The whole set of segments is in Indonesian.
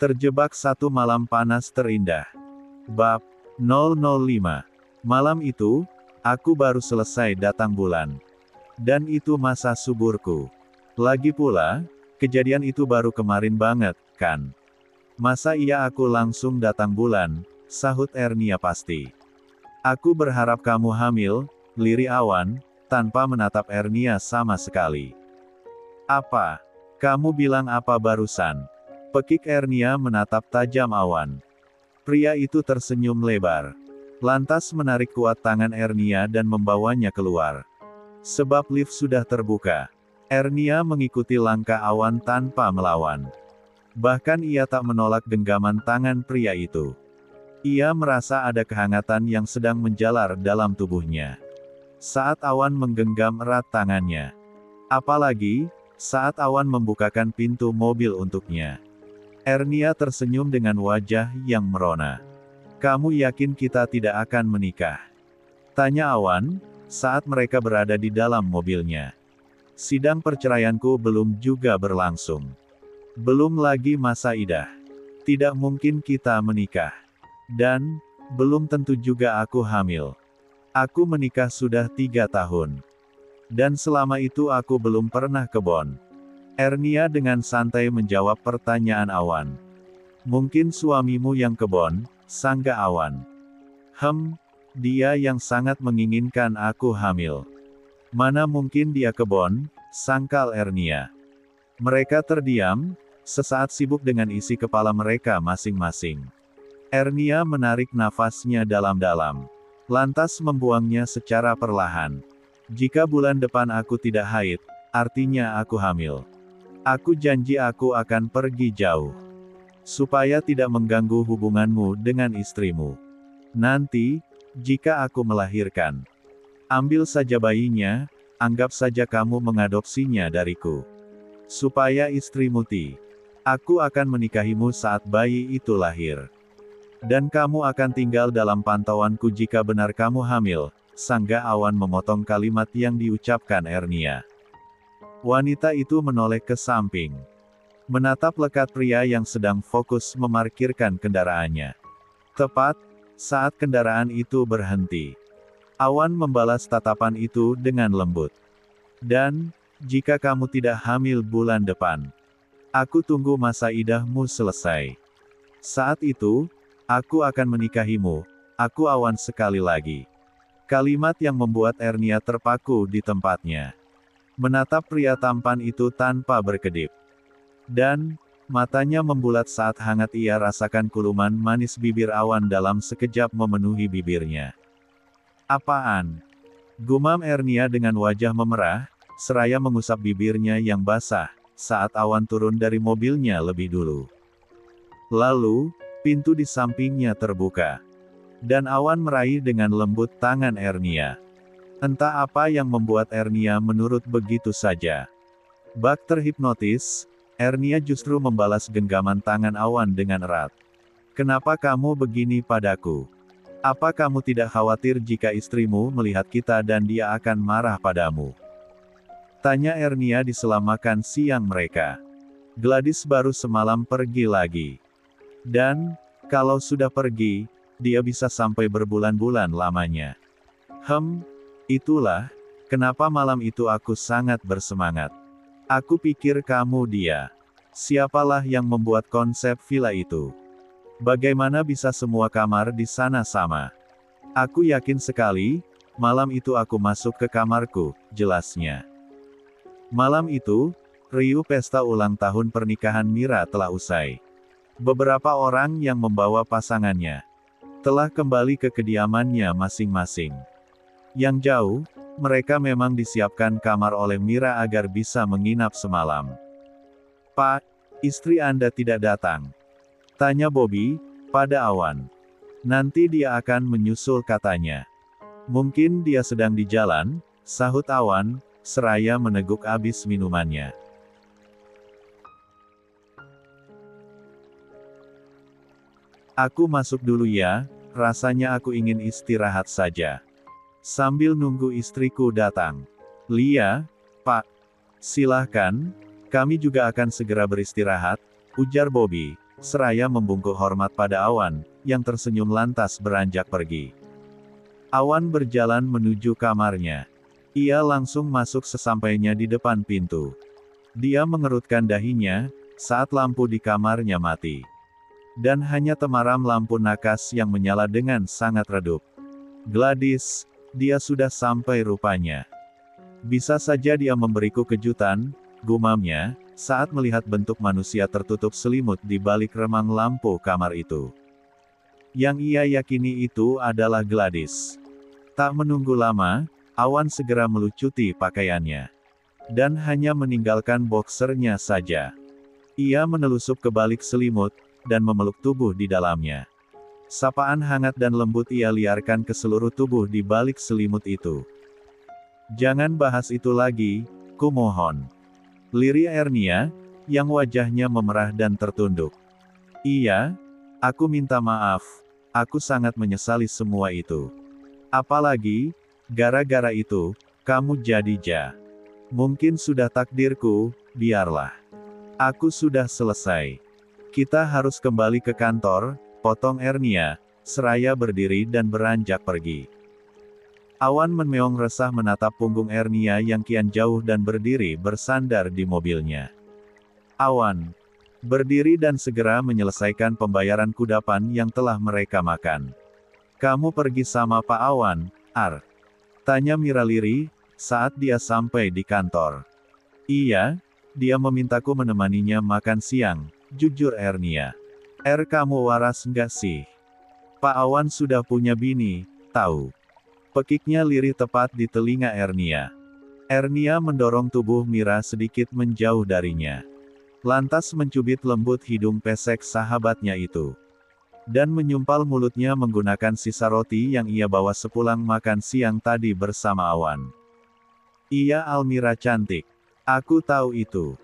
Terjebak satu malam panas terindah. Bab 005. Malam itu, aku baru selesai datang bulan. Dan itu masa suburku. Lagi pula, kejadian itu baru kemarin banget, kan? Masa iya aku langsung datang bulan, sahut Ernia pasti. Aku berharap kamu hamil, lirik Awan, tanpa menatap Ernia sama sekali. Apa? Kamu bilang apa barusan? Pekik Ernia menatap tajam Awan. Pria itu tersenyum lebar. Lantas menarik kuat tangan Ernia dan membawanya keluar. Sebab lift sudah terbuka. Ernia mengikuti langkah Awan tanpa melawan. Bahkan ia tak menolak genggaman tangan pria itu. Ia merasa ada kehangatan yang sedang menjalar dalam tubuhnya. Saat Awan menggenggam erat tangannya. Apalagi, saat Awan membukakan pintu mobil untuknya. Ernia tersenyum dengan wajah yang merona. Kamu yakin kita tidak akan menikah? Tanya Awan, saat mereka berada di dalam mobilnya. Sidang perceraianku belum juga berlangsung. Belum lagi masa idah. Tidak mungkin kita menikah. Dan, belum tentu juga aku hamil. Aku menikah sudah 3 tahun. Dan selama itu aku belum pernah ke Bonn. Ernia dengan santai menjawab pertanyaan Awan. Mungkin suamimu yang ke Bonn, sangga Awan. Dia yang sangat menginginkan aku hamil. Mana mungkin dia ke Bonn, sangkal Ernia. Mereka terdiam, sesaat sibuk dengan isi kepala mereka masing-masing. Ernia menarik nafasnya dalam-dalam. Lantas membuangnya secara perlahan. Jika bulan depan aku tidak haid, artinya aku hamil. Aku janji aku akan pergi jauh. Supaya tidak mengganggu hubunganmu dengan istrimu. Nanti, jika aku melahirkan, ambil saja bayinya, anggap saja kamu mengadopsinya dariku. Supaya istrimu aku akan menikahimu saat bayi itu lahir. Dan kamu akan tinggal dalam pantauanku jika benar kamu hamil. Sangga Awan memotong kalimat yang diucapkan Ernia. Wanita itu menoleh ke samping. Menatap lekat pria yang sedang fokus memarkirkan kendaraannya. Tepat saat kendaraan itu berhenti. Awan membalas tatapan itu dengan lembut. Dan, jika kamu tidak hamil bulan depan, aku tunggu masa idahmu selesai. Saat itu, aku akan menikahimu, aku Awan sekali lagi. Kalimat yang membuat Ernia terpaku di tempatnya. Menatap pria tampan itu tanpa berkedip. Dan, matanya membulat saat hangat ia rasakan kuluman manis bibir Awan dalam sekejap memenuhi bibirnya. Apaan? Gumam Ernia dengan wajah memerah, seraya mengusap bibirnya yang basah, saat Awan turun dari mobilnya lebih dulu. Lalu, pintu di sampingnya terbuka. Dan Awan meraih dengan lembut tangan Ernia. Entah apa yang membuat Ernia menurut begitu saja. Bak terhipnotis, Ernia justru membalas genggaman tangan Awan dengan erat. Kenapa kamu begini padaku? Apa kamu tidak khawatir jika istrimu melihat kita dan dia akan marah padamu? Tanya Ernia di sela makan siang mereka. Gladys baru semalam pergi lagi. Dan, kalau sudah pergi, dia bisa sampai berbulan-bulan lamanya. Itulah, kenapa malam itu aku sangat bersemangat. Aku pikir kamu dia. Siapalah yang membuat konsep villa itu? Bagaimana bisa semua kamar di sana sama? Aku yakin sekali, malam itu aku masuk ke kamarku, jelasnya. Malam itu, riuh pesta ulang tahun pernikahan Mira telah usai. Beberapa orang yang membawa pasangannya telah kembali ke kediamannya masing-masing. Yang jauh, mereka memang disiapkan kamar oleh Mira agar bisa menginap semalam. Pak, istri Anda tidak datang? Tanya Bobby, pada Awan. Nanti dia akan menyusul katanya. Mungkin dia sedang di jalan, sahut Awan, seraya meneguk abis minumannya. Aku masuk dulu ya, rasanya aku ingin istirahat saja. Sambil nunggu istriku datang. Lia, Pak. Silahkan, kami juga akan segera beristirahat, ujar Bobby. seraya membungkuk hormat pada Awan, yang tersenyum lantas beranjak pergi. Awan berjalan menuju kamarnya. Ia langsung masuk sesampainya di depan pintu. Dia mengerutkan dahinya, saat lampu di kamarnya mati. Dan hanya temaram lampu nakas yang menyala dengan sangat redup. Gladys, dia sudah sampai rupanya. Bisa saja dia memberiku kejutan, gumamnya, saat melihat bentuk manusia tertutup selimut di balik remang lampu kamar itu. Yang ia yakini itu adalah Gladys. Tak menunggu lama, Awan segera melucuti pakaiannya. Dan hanya meninggalkan boksernya saja. Ia menelusup ke balik selimut, dan memeluk tubuh di dalamnya. Sapaan hangat dan lembut ia liarkan ke seluruh tubuh di balik selimut itu. Jangan bahas itu lagi, kumohon. Lirik Ernia, yang wajahnya memerah dan tertunduk. Iya, aku minta maaf, aku sangat menyesali semua itu. Apalagi, gara-gara itu, kamu jadi ja. Mungkin sudah takdirku, biarlah. Aku sudah selesai. Kita harus kembali ke kantor, potong Ernia, seraya berdiri dan beranjak pergi. Awan memeong resah menatap punggung Ernia yang kian jauh dan berdiri bersandar di mobilnya. Awan berdiri dan segera menyelesaikan pembayaran kudapan yang telah mereka makan. Kamu pergi sama Pak Awan, Ar? Tanya Mira lirih, saat dia sampai di kantor. Iya, dia memintaku menemaninya makan siang, jujur Ernia. Kamu waras nggak sih? Pak Awan sudah punya bini, tahu. Pekiknya lirih tepat di telinga Ernia. Ernia mendorong tubuh Mira sedikit menjauh darinya. Lantas mencubit lembut hidung pesek sahabatnya itu. Dan menyumpal mulutnya menggunakan sisa roti yang ia bawa sepulang makan siang tadi bersama Awan. Iya Almira cantik. Aku tahu itu.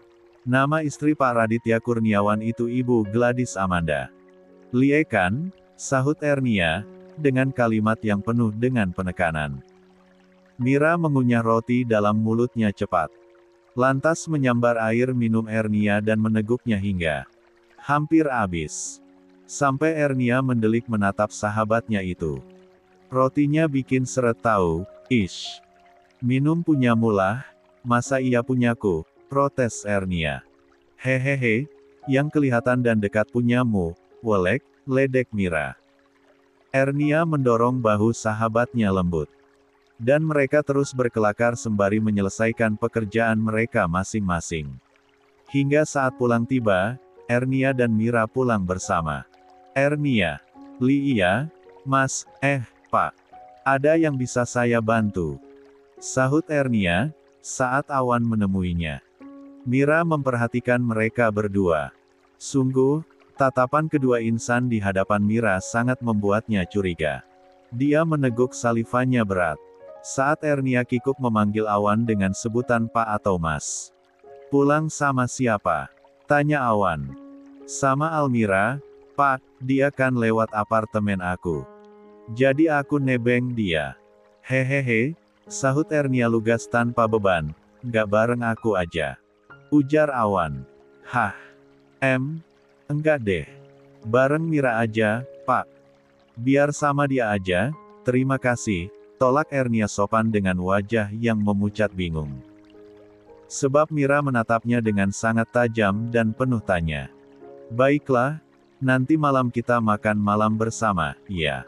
Nama istri Pak Raditya Kurniawan itu Ibu Gladys Amanda. Lie kan? Sahut Ernia, dengan kalimat yang penuh dengan penekanan. Mira mengunyah roti dalam mulutnya cepat. Lantas menyambar air minum Ernia dan meneguknya hingga hampir habis. Sampai Ernia mendelik menatap sahabatnya itu. Rotinya bikin seret tahu, ish. Minum punyamu lah, masa iya punyaku, protes Ernia. Hehehe, yang kelihatan dan dekat punyamu, welek, ledek Mira. Ernia mendorong bahu sahabatnya lembut. Dan mereka terus berkelakar sembari menyelesaikan pekerjaan mereka masing-masing. Hingga saat pulang tiba, Ernia dan Mira pulang bersama. Ernia, iya, Mas, Pak. Ada yang bisa saya bantu? Sahut Ernia, saat Awan menemuinya. Mira memperhatikan mereka berdua. Sungguh, tatapan kedua insan di hadapan Mira sangat membuatnya curiga. Dia meneguk salivanya berat. Saat Ernia kikuk memanggil Awan dengan sebutan Pak atau Mas. Pulang sama siapa? Tanya Awan. Sama Almira, Pak, dia kan lewat apartemen aku. Jadi aku nebeng dia. Hehehe, sahut Ernia lugas tanpa beban, nggak bareng aku aja. Ujar Awan. Hah? Enggak deh. Bareng Mira aja, Pak. Biar sama dia aja, terima kasih, tolak Ernia sopan dengan wajah yang memucat bingung. Sebab Mira menatapnya dengan sangat tajam dan penuh tanya. Baiklah, nanti malam kita makan malam bersama, ya.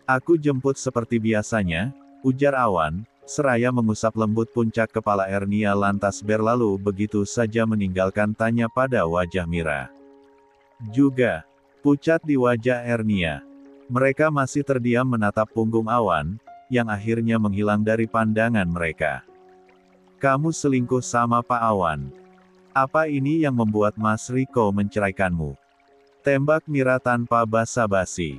Aku jemput seperti biasanya, ujar Awan, seraya mengusap lembut puncak kepala Ernia lantas berlalu begitu saja meninggalkan tanya pada wajah Mira. Juga, pucat di wajah Ernia. Mereka masih terdiam menatap punggung Awan, yang akhirnya menghilang dari pandangan mereka. Kamu selingkuh sama Pak Awan. Apa ini yang membuat Mas Riko menceraikanmu? Tembak Mira tanpa basa-basi.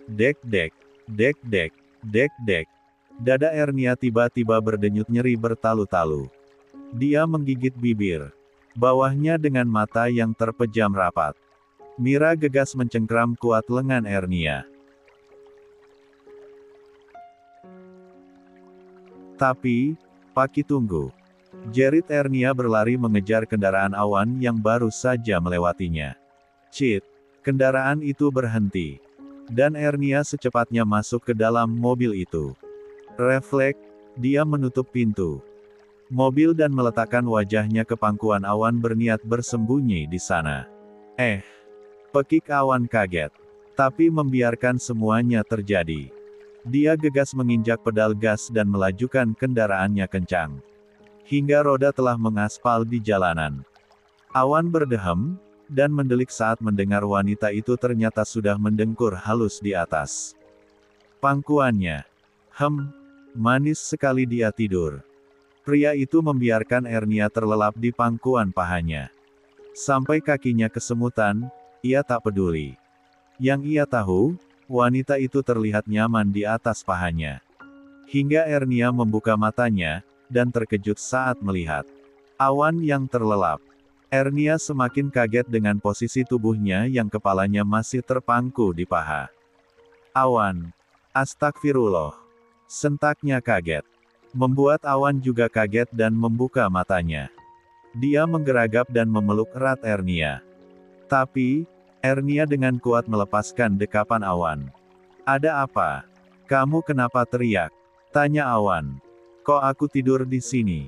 Dek dek, dek dek, dek dek. Dada Ernia tiba-tiba berdenyut nyeri bertalu-talu. Dia menggigit bibir. Bawahnya dengan mata yang terpejam rapat. Mira gegas mencengkram kuat lengan Ernia. Tapi, Paki tunggu. Jerit Ernia berlari mengejar kendaraan Awan yang baru saja melewatinya. Cit, Kendaraan itu berhenti. Dan Ernia secepatnya masuk ke dalam mobil itu. Refleks, dia menutup pintu mobil dan meletakkan wajahnya ke pangkuan Awan berniat bersembunyi di sana. Pekik Awan kaget. Tapi membiarkan semuanya terjadi. Dia gegas menginjak pedal gas dan melajukan kendaraannya kencang. Hingga roda telah mengaspal di jalanan. Awan berdehem, dan mendelik saat mendengar wanita itu ternyata sudah mendengkur halus di atas pangkuannya. Manis sekali dia tidur. Pria itu membiarkan Ernia terlelap di pangkuan pahanya. Sampai kakinya kesemutan, ia tak peduli. Yang ia tahu, wanita itu terlihat nyaman di atas pahanya. Hingga Ernia membuka matanya, dan terkejut saat melihat Awan yang terlelap. Ernia semakin kaget dengan posisi tubuhnya yang kepalanya masih terpangku di paha Awan. Astagfirullah. Sentaknya kaget. Membuat Awan juga kaget dan membuka matanya. Dia menggeragap dan memeluk erat Ernia. Tapi, Ernia dengan kuat melepaskan dekapan Awan. "Ada apa? Kamu kenapa teriak?" tanya Awan. "Kok aku tidur di sini?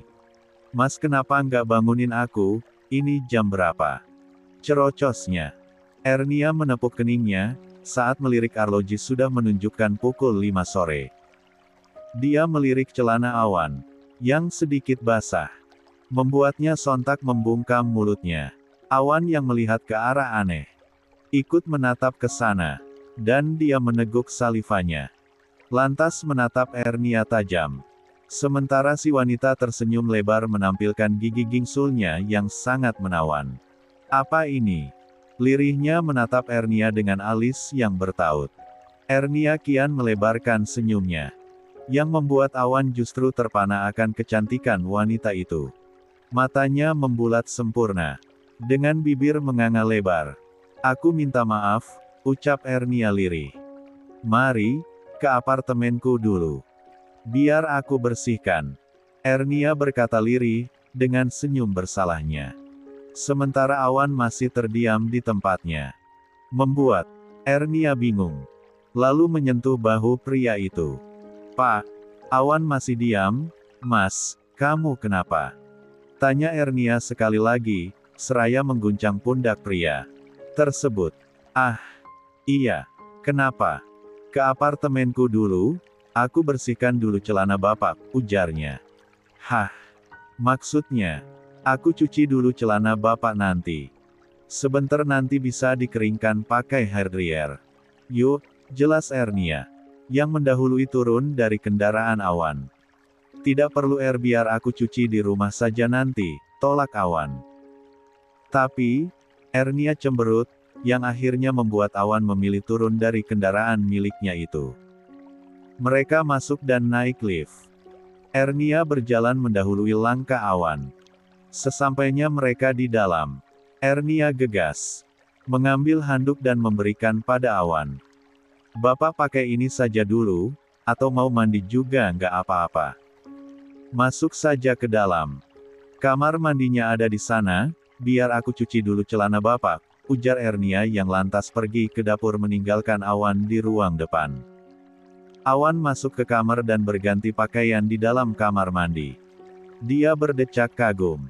Mas kenapa nggak bangunin aku? Ini jam berapa?" Cerocosnya. Ernia menepuk keningnya, saat melirik arloji sudah menunjukkan pukul 5 sore. Dia melirik celana Awan, yang sedikit basah. Membuatnya sontak membungkam mulutnya. Awan yang melihat ke arah aneh. Ikut menatap ke sana. Dan dia meneguk salivanya. Lantas menatap Ernia tajam. Sementara si wanita tersenyum lebar menampilkan gigi gingsulnya yang sangat menawan. "Apa ini?" Lirihnya menatap Ernia dengan alis yang bertaut. Ernia kian melebarkan senyumnya. Yang membuat Awan justru terpana akan kecantikan wanita itu. Matanya membulat sempurna. Dengan bibir menganga lebar. "Aku minta maaf," ucap Ernia lirih. "Mari, ke apartemenku dulu. Biar aku bersihkan." Ernia berkata lirih, dengan senyum bersalahnya. Sementara Awan masih terdiam di tempatnya. Membuat Ernia bingung. Lalu menyentuh bahu pria itu. "Pak." Awan masih diam. "Mas, kamu kenapa?" tanya Ernia sekali lagi, seraya mengguncang pundak pria tersebut. "Ah, iya. Kenapa? Ke apartemenku dulu, aku bersihkan dulu celana bapak," ujarnya. "Hah? Maksudnya, aku cuci dulu celana bapak nanti. Sebentar nanti bisa dikeringkan pakai hair dryer." "Yuk," jelas Ernia. Yang mendahului turun dari kendaraan Awan. "Tidak perlu biar aku cuci di rumah saja nanti," tolak Awan. Tapi, Ernia cemberut, yang akhirnya membuat Awan memilih turun dari kendaraan miliknya itu. Mereka masuk dan naik lift. Ernia berjalan mendahului langkah Awan. Sesampainya mereka di dalam, Ernia gegas mengambil handuk dan memberikan pada Awan. "Bapak pakai ini saja dulu, atau mau mandi juga nggak apa-apa. Masuk saja ke dalam. Kamar mandinya ada di sana, biar aku cuci dulu celana bapak," ujar Ernia yang lantas pergi ke dapur meninggalkan Awan di ruang depan. Awan masuk ke kamar dan berganti pakaian di dalam kamar mandi. Dia berdecak kagum.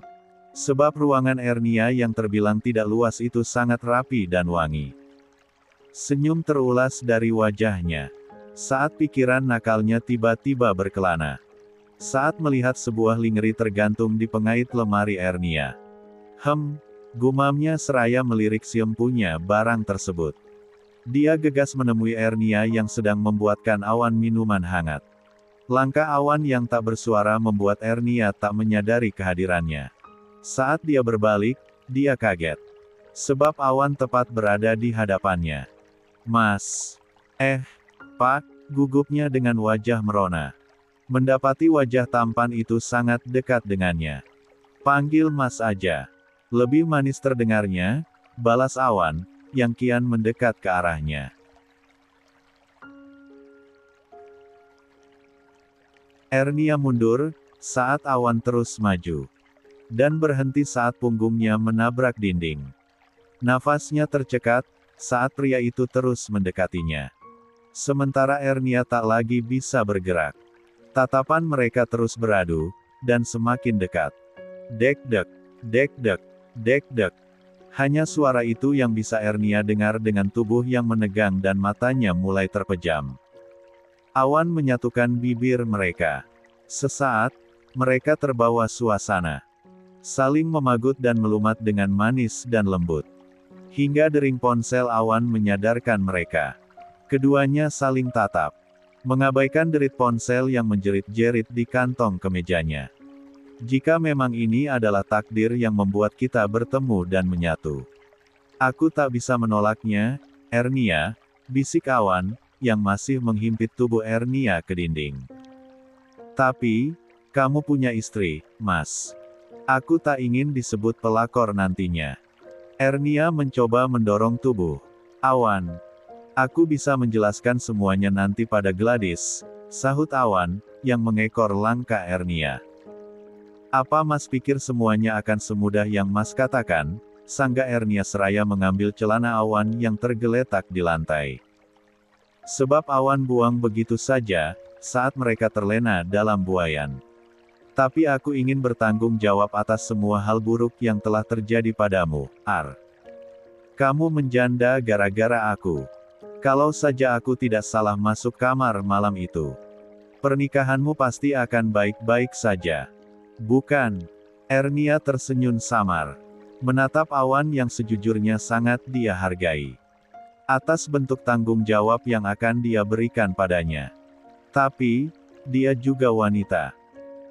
Sebab ruangan Ernia yang terbilang tidak luas itu sangat rapi dan wangi. Senyum terulas dari wajahnya. Saat pikiran nakalnya tiba-tiba berkelana. Saat melihat sebuah lingerie tergantung di pengait lemari Ernia. Gumamnya seraya melirik si empunya barang tersebut. Dia gegas menemui Ernia yang sedang membuatkan Awan minuman hangat. Langkah Awan yang tak bersuara membuat Ernia tak menyadari kehadirannya. Saat dia berbalik, dia kaget. Sebab Awan tepat berada di hadapannya. "Mas." Pak," gugupnya dengan wajah merona. Mendapati wajah tampan itu sangat dekat dengannya. "Panggil Mas aja. Lebih manis terdengarnya," balas Awan, yang kian mendekat ke arahnya. Ernia mundur, saat Awan terus maju. Dan berhenti saat punggungnya menabrak dinding. Nafasnya tercekat, saat pria itu terus mendekatinya. Sementara Ernia tak lagi bisa bergerak. Tatapan mereka terus beradu, dan semakin dekat. Dek-dek, dek-dek, dek-dek. Hanya suara itu yang bisa Ernia dengar dengan tubuh yang menegang dan matanya mulai terpejam. Awan menyatukan bibir mereka. Sesaat, mereka terbawa suasana. Saling memagut dan melumat dengan manis dan lembut. Hingga dering ponsel Awan menyadarkan mereka. Keduanya saling tatap. Mengabaikan derit ponsel yang menjerit-jerit di kantong kemejanya. Jika memang ini adalah takdir yang membuat kita bertemu dan menyatu. Aku tak bisa menolaknya, Ernia, bisik Awan, yang masih menghimpit tubuh Ernia ke dinding. Tapi, kamu punya istri, Mas. Aku tak ingin disebut pelakor nantinya. Ernia mencoba mendorong tubuh Awan. Aku bisa menjelaskan semuanya nanti pada Gladys, sahut Awan, yang mengekor langkah Ernia. Apa Mas pikir semuanya akan semudah yang Mas katakan? Sangga Ernia seraya mengambil celana Awan yang tergeletak di lantai. Sebab Awan buang begitu saja, saat mereka terlena dalam buayan. Tapi aku ingin bertanggung jawab atas semua hal buruk yang telah terjadi padamu, Ar. Kamu menjanda gara-gara aku. Kalau saja aku tidak salah masuk kamar malam itu, pernikahanmu pasti akan baik-baik saja. Bukan? Ernia tersenyum samar. Menatap Awan yang sejujurnya sangat dia hargai. Atas bentuk tanggung jawab yang akan dia berikan padanya. Tapi, dia juga wanita.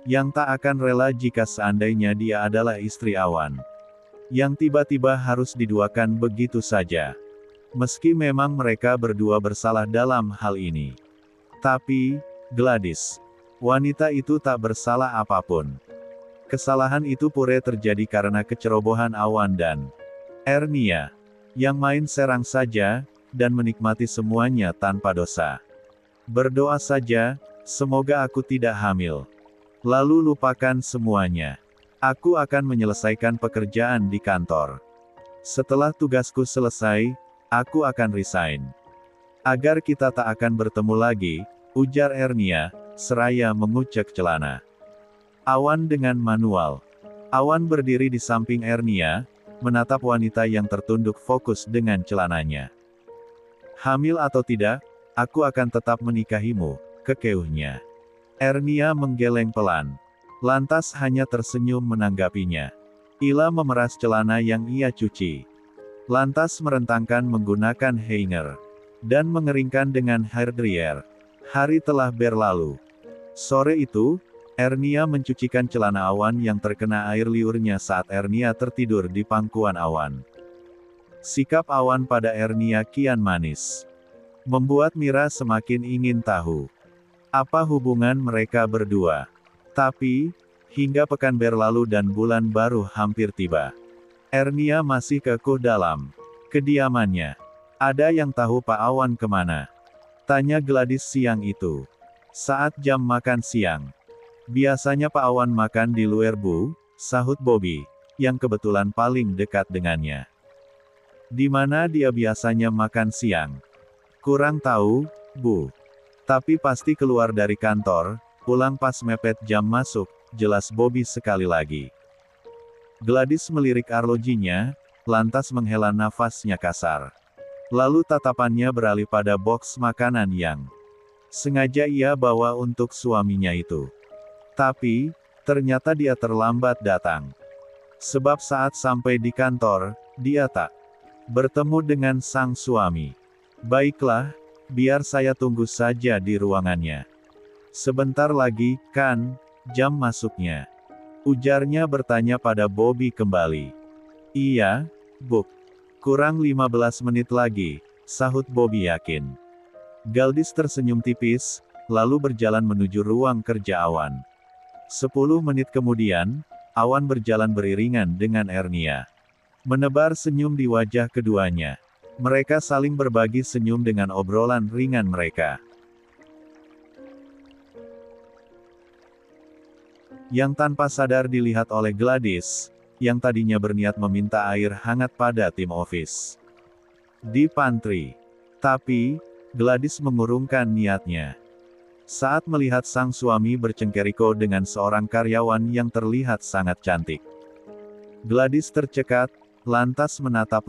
Yang tak akan rela jika seandainya dia adalah istri Awan. Yang tiba-tiba harus diduakan begitu saja. Meski memang mereka berdua bersalah dalam hal ini. Tapi, Gladys, wanita itu tak bersalah apapun. Kesalahan itu pure terjadi karena kecerobohan Awan dan Ernia. Yang main serang saja, dan menikmati semuanya tanpa dosa. Berdoa saja, semoga aku tidak hamil. Lalu lupakan semuanya. Aku akan menyelesaikan pekerjaan di kantor. Setelah tugasku selesai, aku akan resign. Agar kita tak akan bertemu lagi, ujar Ernia, seraya mengucek celana Awan dengan manual. Awan berdiri di samping Ernia, menatap wanita yang tertunduk fokus dengan celananya. Hamil atau tidak, aku akan tetap menikahimu, kekeuhnya. Ernia menggeleng pelan. Lantas hanya tersenyum menanggapinya. Ila memeras celana yang ia cuci. Lantas merentangkan menggunakan hanger. Dan mengeringkan dengan hairdryer. Hari telah berlalu. Sore itu, Ernia mencucikan celana Awan yang terkena air liurnya saat Ernia tertidur di pangkuan Awan. Sikap Awan pada Ernia kian manis. Membuat Mira semakin ingin tahu apa hubungan mereka berdua. Tapi, hingga pekan berlalu dan bulan baru hampir tiba. Ernia masih kekuh dalam kediamannya. Ada yang tahu Pak Awan kemana? Tanya Gladys siang itu. Saat jam makan siang. Biasanya Pak Awan makan di luar Bu, sahut Bobby, yang kebetulan paling dekat dengannya. Di mana dia biasanya makan siang? Kurang tahu, Bu. Tapi pasti keluar dari kantor, pulang pas mepet jam masuk, jelas Bobby sekali lagi. Gladys melirik arlojinya, lantas menghela nafasnya kasar. Lalu tatapannya beralih pada boks makanan yang sengaja ia bawa untuk suaminya itu. Tapi, ternyata dia terlambat datang. Sebab saat sampai di kantor, dia tak bertemu dengan sang suami. Baiklah, biar saya tunggu saja di ruangannya. Sebentar lagi, kan, jam masuknya. Ujarnya bertanya pada Bobby kembali. Iya, Bu. Kurang 15 menit lagi, sahut Bobby yakin. Gladys tersenyum tipis, lalu berjalan menuju ruang kerja Awan. 10 menit kemudian, Awan berjalan beriringan dengan Ernia. Menebar senyum di wajah keduanya. Mereka saling berbagi senyum dengan obrolan ringan mereka. Yang tanpa sadar dilihat oleh Gladys, yang tadinya berniat meminta air hangat pada tim office. Di pantry. Tapi, Gladys mengurungkan niatnya. Saat melihat sang suami bercengkeriko dengan seorang karyawan yang terlihat sangat cantik. Gladys tercekat, lantas menatap